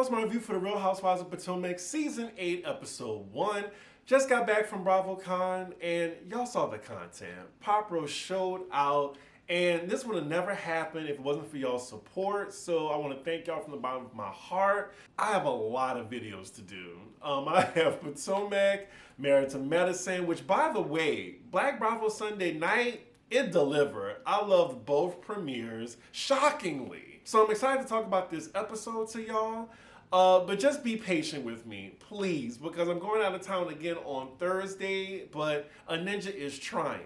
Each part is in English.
was my review for the Real Housewives of Potomac Season 8, Episode 1. Just got back from BravoCon, and y'all saw the content. Pop Rose showed out, and this would have never happened if it wasn't for y'all's support, so I want to thank y'all from the bottom of my heart. I have a lot of videos to do. I have Potomac, Married to Medicine, which, by the way, Black Bravo Sunday night, it delivered. I loved both premieres, shockingly. So I'm excited to talk about this episode to y'all. But just be patient with me, please, because I'm going out of town again on Thursday, but a ninja is trying.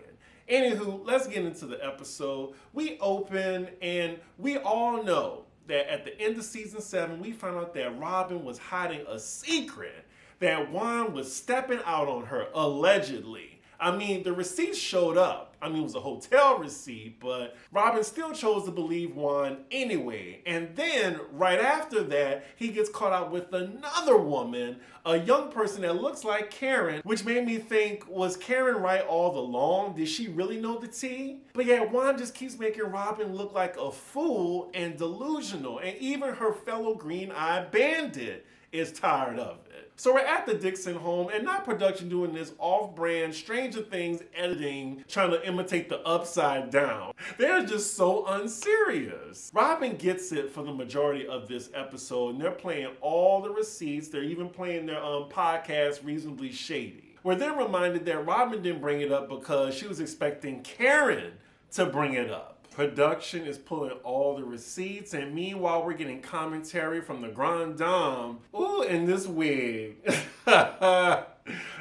Anywho, let's get into the episode. We open, and we all know that at the end of season 7, we found out that Robyn was hiding a secret, that Juan was stepping out on her, allegedly. I mean, the receipts showed up. I mean, it was a hotel receipt, but Robyn still chose to believe Juan anyway. And then, right after that, he gets caught out with another woman, a young person that looks like Karen, which made me think, was Karen right all along? Did she really know the tea? But yeah, Juan just keeps making Robyn look like a fool and delusional, and even her fellow green-eyed bandit is tired of it. So we're at the Dixon home, and not production doing this off-brand Stranger Things editing, trying to imitate the Upside Down. They're just so unserious. Robyn gets it for the majority of this episode, and they're playing all the receipts. They're even playing their podcast, Reasonably Shady. We're then reminded that Robyn didn't bring it up because she was expecting Karen to bring it up. Production is pulling all the receipts, and meanwhile we're getting commentary from the Grand Dame. Ooh, in this wig.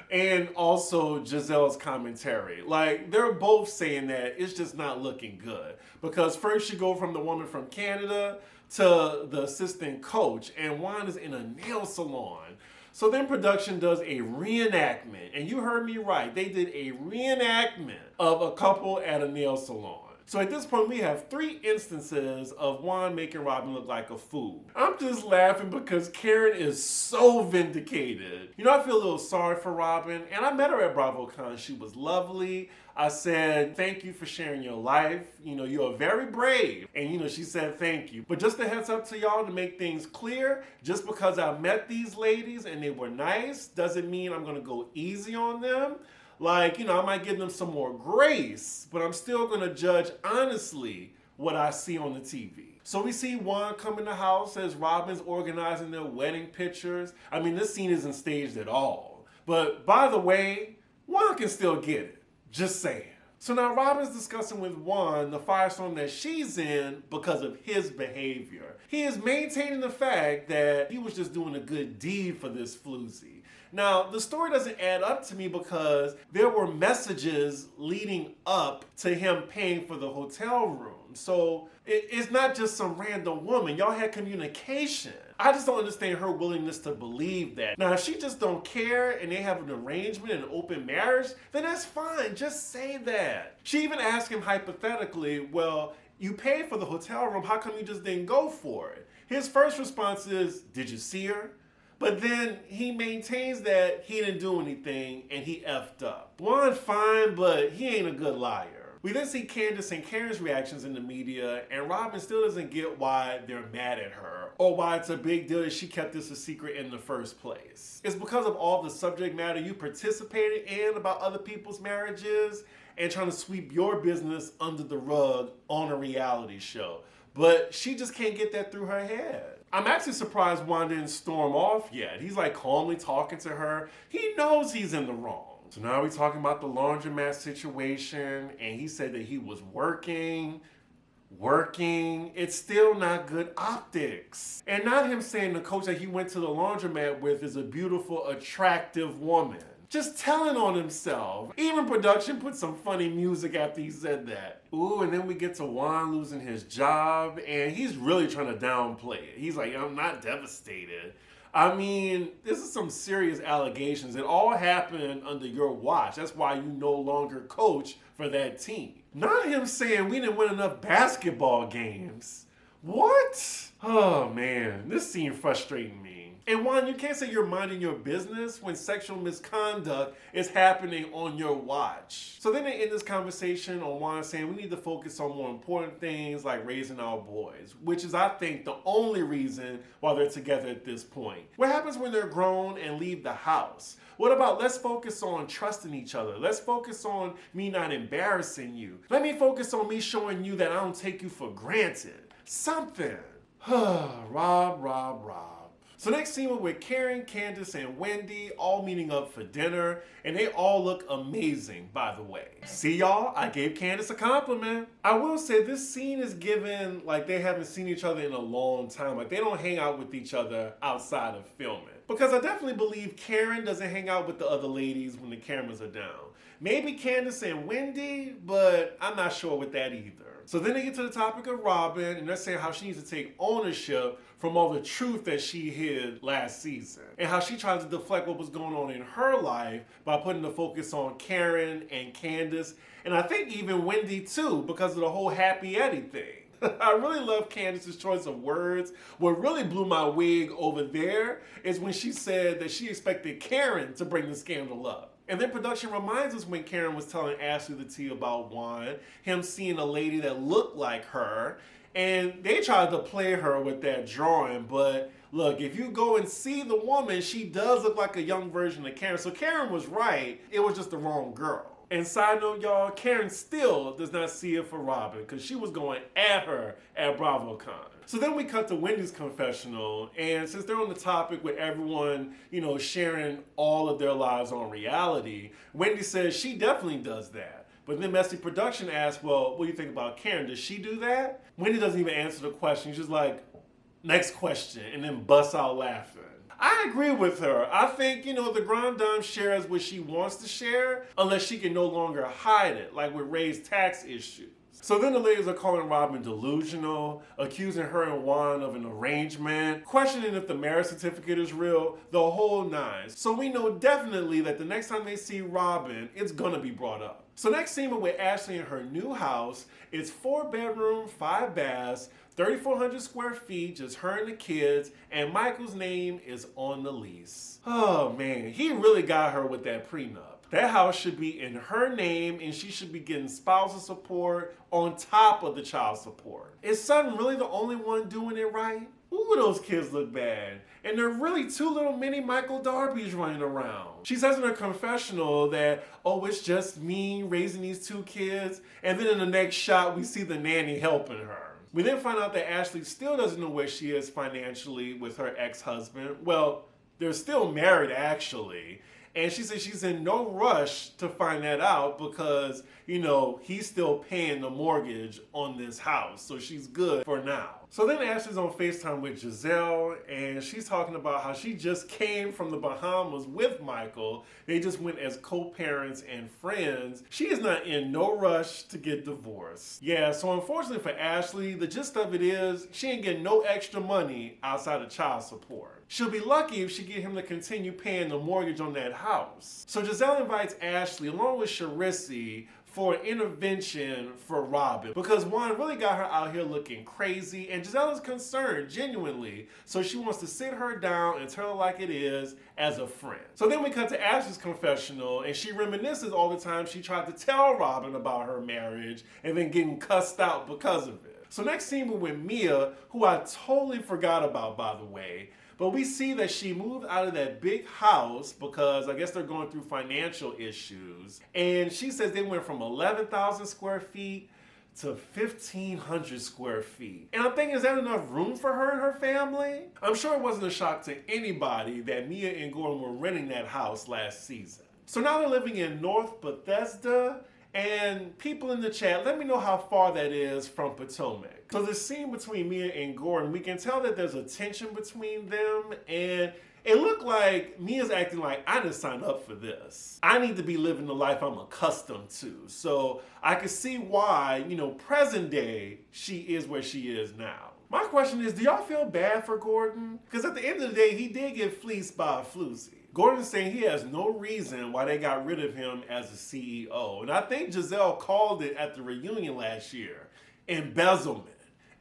And also Giselle's commentary. Like, they're both saying that it's just not looking good. Because first you go from the woman from Canada to the assistant coach, and Juan is in a nail salon. So then production does a reenactment, and you heard me right, they did a reenactment of a couple at a nail salon. So at this point, we have 3 instances of Juan making Robyn look like a fool. I'm just laughing because Karen is so vindicated. You know, I feel a little sorry for Robyn, and I met her at BravoCon. She was lovely. I said, thank you for sharing your life. You know, you're very brave. And, you know, she said, thank you. But just a heads up to y'all to make things clear, just because I met these ladies and they were nice, doesn't mean I'm going to go easy on them. Like, you know, I might give them some more grace, but I'm still going to judge honestly what I see on the TV. So we see Juan come in the house as Robyn's organizing their wedding pictures. I mean, this scene isn't staged at all. But by the way, Juan can still get it. Just saying. So now Robyn's discussing with Juan the firestorm that she's in because of his behavior. He is maintaining the fact that he was just doing a good deed for this floozy. Now, the story doesn't add up to me because there were messages leading up to him paying for the hotel room. So it's not just some random woman. Y'all had communication. I just don't understand her willingness to believe that. Now, if she just don't care and they have an arrangement and an open marriage, then that's fine. Just say that. She even asked him hypothetically, well, you paid for the hotel room. How come you just didn't go for it? His first response is, did you see her? But then he maintains that he didn't do anything and he effed up. Juan's fine, but he ain't a good liar. We then see Candace and Karen's reactions in the media, and Robyn still doesn't get why they're mad at her or why it's a big deal that she kept this a secret in the first place. It's because of all the subject matter you participated in about other people's marriages and trying to sweep your business under the rug on a reality show. But she just can't get that through her head. I'm actually surprised Juan didn't storm off yet. He's like calmly talking to her. He knows he's in the wrong. So now we're talking about the laundromat situation, and he said that he was working. It's still not good optics. And not him saying the coach that he went to the laundromat with is a beautiful, attractive woman. Just telling on himself. Even production put some funny music after he said that. Ooh, and then we get to Juan losing his job, and he's really trying to downplay it. He's like, I'm not devastated. I mean, this is some serious allegations. It all happened under your watch. That's why you no longer coach for that team. Not him saying we didn't win enough basketball games. What? Oh man, this scene frustrating me. And Juan, you can't say you're minding your business when sexual misconduct is happening on your watch. So then they end this conversation on Juan saying we need to focus on more important things like raising our boys, which is, I think, the only reason why they're together at this point. What happens when they're grown and leave the house? What about let's focus on trusting each other? Let's focus on me not embarrassing you. Let me focus on me showing you that I don't take you for granted. Something. Rob. So next scene we're with Karen, Candace, and Wendy all meeting up for dinner, and they all look amazing, by the way. See y'all, I gave Candace a compliment. I will say this scene is given like they haven't seen each other in a long time. Like they don't hang out with each other outside of filming. Because I definitely believe Karen doesn't hang out with the other ladies when the cameras are down. Maybe Candace and Wendy, but I'm not sure with that either. So then they get to the topic of Robyn, and they're saying how she needs to take ownership from all the truth that she hid last season, and how she tried to deflect what was going on in her life by putting the focus on Karen and Candace, and I think even Wendy too, because of the whole Happy Eddie thing. I really love Candace's choice of words. What really blew my wig over there is when she said that she expected Karen to bring the scandal up. And then production reminds us when Karen was telling Ashley the tea about Juan, him seeing a lady that looked like her, and they tried to play her with that drawing, but look, if you go and see the woman, she does look like a young version of Karen. So Karen was right, it was just the wrong girl. And side note, y'all, Karen still does not see it for Robyn because she was going at her at BravoCon. So then we cut to Wendy's confessional, and since they're on the topic with everyone, sharing all of their lives on reality, Wendy says she definitely does that. But then Messy Production asks, well, what do you think about Karen? Does she do that? Wendy doesn't even answer the question. She's just like, next question, and then busts out laughing. I agree with her. I think, the Grand Dame shares what she wants to share unless she can no longer hide it, like with raised tax issues. So then the ladies are calling Robyn delusional, accusing her and Juan of an arrangement, questioning if the marriage certificate is real, the whole nine. So we know definitely that the next time they see Robyn, it's gonna be brought up. So next scene we're with Ashley in her new house. It's 4 bedroom, 5 baths, 3,400 square feet, just her and the kids, and Michael's name is on the lease. Oh man, he really got her with that prenup. That house should be in her name and she should be getting spousal support on top of the child support. Is Sutton really the only one doing it right? Ooh, those kids look bad. And there are really 2 little mini Michael Darbys running around. She says in her confessional that, oh, it's just me raising these 2 kids. And then in the next shot, we see the nanny helping her. We then find out that Ashley still doesn't know where she is financially with her ex-husband. Well, they're still married actually. And she says she's in no rush to find that out because, he's still paying the mortgage on this house. So she's good for now. So then Ashley's on FaceTime with Giselle, and she's talking about how she just came from the Bahamas with Michael. They just went as co-parents and friends. She is not in no rush to get divorced. Yeah, so unfortunately for Ashley, the gist of it is she ain't getting no extra money outside of child support. She'll be lucky if she get him to continue paying the mortgage on that house. So Giselle invites Ashley along with Charisse for an intervention for Robyn because Juan really got her out here looking crazy and Giselle is concerned, genuinely. So she wants to sit her down and tell her like it is as a friend. So then we cut to Ashley's confessional and she reminisces all the time she tried to tell Robyn about her marriage and then getting cussed out because of it. So next scene we're with Mia, who I totally forgot about, by the way. But we see that she moved out of that big house because I guess they're going through financial issues. And she says they went from 11,000 square feet to 1,500 square feet. And I'm thinking, is that enough room for her and her family? I'm sure it wasn't a shock to anybody that Mia and Gordon were renting that house last season. So now they're living in North Bethesda. And people in the chat, let me know how far that is from Potomac. So the scene between Mia and Gordon, we can tell that there's a tension between them, and it looked like Mia's acting like, I didn't sign up for this. I need to be living the life I'm accustomed to. So I can see why, present day, she is where she is now. My question is, do y'all feel bad for Gordon? Because at the end of the day, he did get fleeced by a floozy. Gordon's saying he has no reason why they got rid of him as a CEO. And I think Giselle called it at the reunion last year. Embezzlement.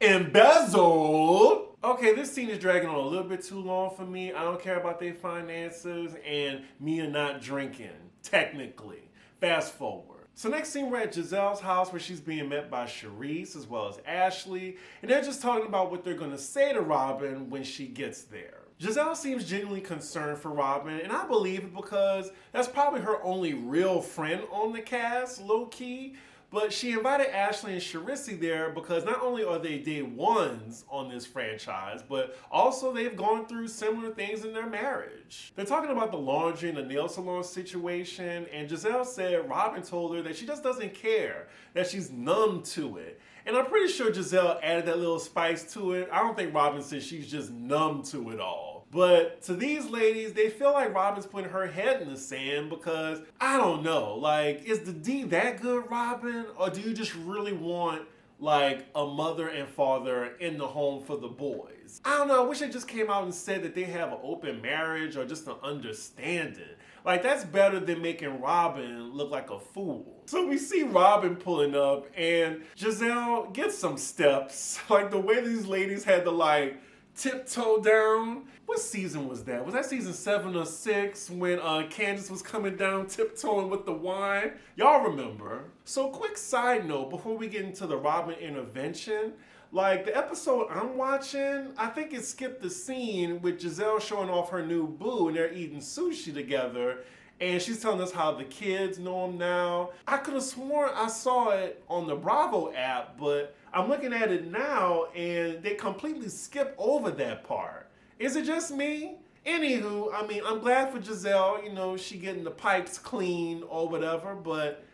embezzled. Okay, this scene is dragging on a little bit too long for me. I don't care about their finances and Mia not drinking, technically. Fast forward. So next scene, we're at Giselle's house where she's being met by Charisse as well as Ashley, and they're just talking about what they're gonna say to Robyn when she gets there. Giselle seems genuinely concerned for Robyn, and I believe it because that's probably her only real friend on the cast, low-key. But she invited Ashley and Charisse there because not only are they day ones on this franchise, but also they've gone through similar things in their marriage. They're talking about the laundry and the nail salon situation, and Giselle said Robyn told her that she just doesn't care, that she's numb to it. And I'm pretty sure Giselle added that little spice to it. I don't think Robyn says she's just numb to it all. But to these ladies, they feel like Robyn's putting her head in the sand because, I don't know, like, is the D that good, Robyn? Or do you just really want, like, a mother and father in the home for the boys? I don't know, I wish they just came out and said that they have an open marriage or just an understanding. Like, that's better than making Robyn look like a fool. So we see Robyn pulling up and Giselle gets some steps. Like, the way these ladies had to, like, tiptoe down. What season was that? Was that season 7 or 6 when Candace was coming down tiptoeing with the wine? Y'all remember. So quick side note before we get into the Robyn intervention, like the episode I'm watching, I think it skipped the scene with Giselle showing off her new boo and they're eating sushi together. And she's telling us how the kids know him now. I could have sworn I saw it on the Bravo app, but I'm looking at it now and they completely skip over that part. Is it just me? Anywho, I mean, I'm glad for Giselle, you know, she getting the pipes clean or whatever, but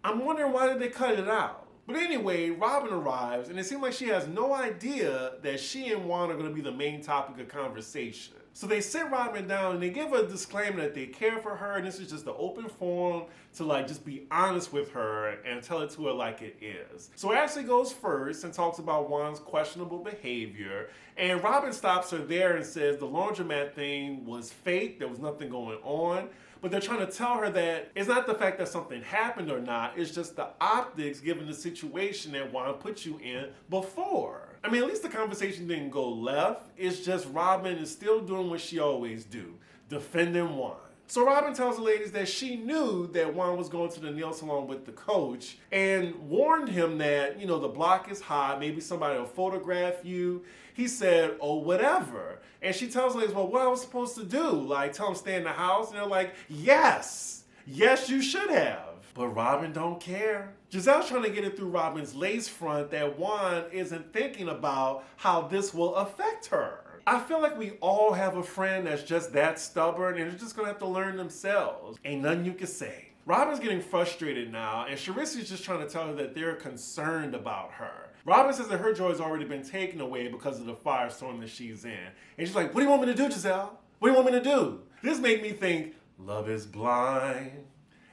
I'm wondering why did they cut it out? But anyway, Robyn arrives and it seems like she has no idea that she and Juan are going to be the main topic of conversation. So they sit Robyn down and they give her a disclaimer that they care for her and this is just an open forum to like just be honest with her and tell it to her like it is. So Ashley goes first and talks about Juan's questionable behavior, and Robyn stops her there and says the laundromat thing was fake, there was nothing going on. But they're trying to tell her that it's not the fact that something happened or not, it's just the optics given the situation that Juan put you in before. I mean, at least the conversation didn't go left. It's just Robyn is still doing what she always do, defending Juan. So Robyn tells the ladies that she knew that Juan was going to the nail salon with the coach and warned him that, you know, the block is hot, maybe somebody will photograph you. He said, oh, whatever. And she tells the ladies, well, what I was supposed to do? Like, tell him stay in the house? And they're like, yes, you should have. But Robyn don't care. Giselle's trying to get it through Robyn's lace front that Juan isn't thinking about how this will affect her. I feel like we all have a friend that's just that stubborn and they're just gonna have to learn themselves. Ain't nothing you can say. Robyn's getting frustrated now and Charisse is just trying to tell her that they're concerned about her. Robyn says that her joy's already been taken away because of the firestorm that she's in. And she's like, what do you want me to do, Giselle? What do you want me to do? This made me think, love is blind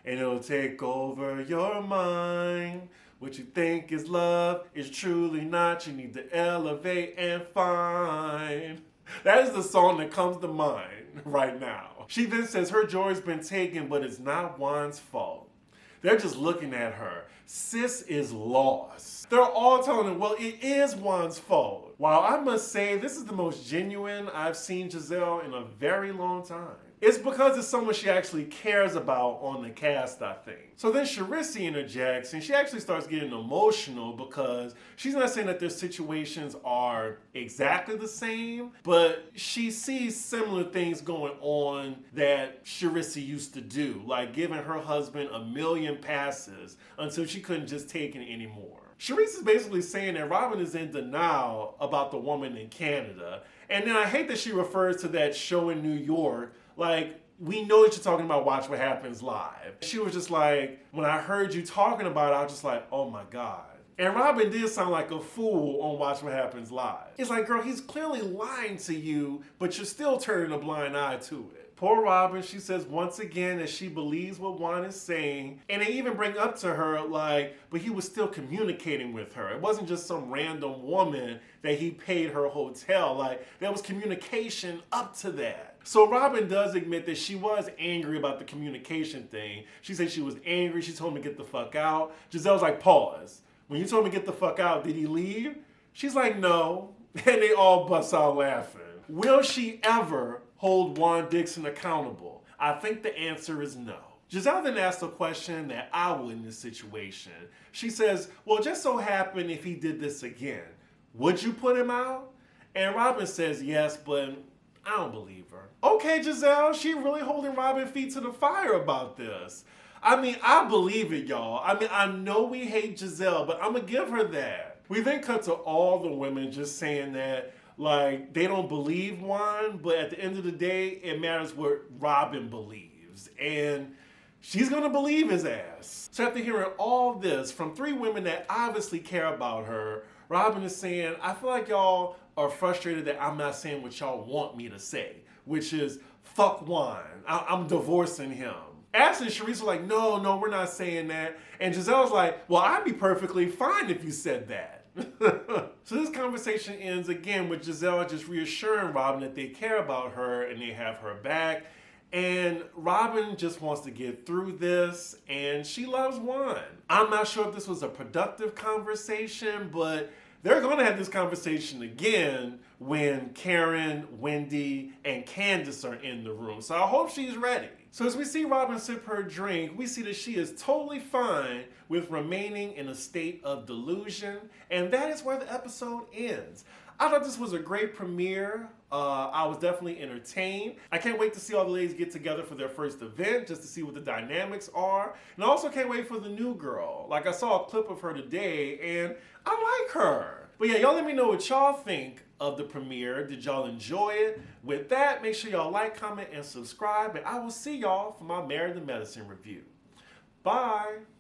and it'll take over your mind. What you think is love is truly not. You need to elevate and find. That is the song that comes to mind right now. She then says her joy's been taken, but it's not Juan's fault. They're just looking at her. Sis is lost. They're all telling her, well, it is Juan's fault. While I must say, this is the most genuine I've seen Giselle in a very long time. It's because it's someone she actually cares about on the cast, I think. So then Charisse interjects and she actually starts getting emotional because she's not saying that their situations are exactly the same, but she sees similar things going on that Charisse used to do, like giving her husband a million passes until she couldn't just take it anymore. Charisse is basically saying that Robyn is in denial about the woman in Canada. And then I hate that she refers to that show in New York. Like, we know that you're talking about Watch What Happens Live. She was just like, when I heard you talking about it, I was just like, oh my God. And Robyn did sound like a fool on Watch What Happens Live. It's like, girl, he's clearly lying to you, but you're still turning a blind eye to it. Poor Robyn, she says once again that she believes what Juan is saying. And they even bring up to her, like, but he was still communicating with her. It wasn't just some random woman that he paid her hotel. Like, there was communication up to that. So Robyn does admit that she was angry about the communication thing. She said she was angry. She told him to get the fuck out. Giselle's like, pause. When you told me to get the fuck out, did he leave? She's like, no. And they all bust out laughing. Will she ever hold Juan Dixon accountable? I think the answer is no. Giselle then asked a question that I would in this situation. She says, well, just so happened if he did this again, would you put him out? And Robyn says yes, but I don't believe her. Okay, Giselle, she really holding Robyn feet to the fire about this. I mean, I believe it, y'all. I mean, I know we hate Giselle, but I'm gonna give her that. We then cut to all the women just saying that, like, they don't believe Juan, but at the end of the day, it matters what Robyn believes. And she's gonna believe his ass. So after hearing all this from three women that obviously care about her, Robyn is saying, I feel like y'all are frustrated that I'm not saying what y'all want me to say, which is, fuck Juan. I'm divorcing him. Ashley and Sharice was like, no, we're not saying that. And Giselle's like, well, I'd be perfectly fine if you said that. So this conversation ends again with Giselle just reassuring Robyn that they care about her and they have her back. And Robyn just wants to get through this, and she loves Juan. I'm not sure if this was a productive conversation, but they're going to have this conversation again when Karen, Wendy, and Candace are in the room. So I hope she's ready. So as we see Robyn sip her drink, we see that she is totally fine with remaining in a state of delusion, and that is where the episode ends. I thought this was a great premiere. I was definitely entertained. I can't wait to see all the ladies get together for their first event, just to see what the dynamics are. And I also can't wait for the new girl. Like, I saw a clip of her today, and I like her. But yeah, y'all let me know what y'all think of the premiere. Did y'all enjoy it? With that, make sure y'all like, comment, and subscribe. And I will see y'all for my Married to Medicine review. Bye.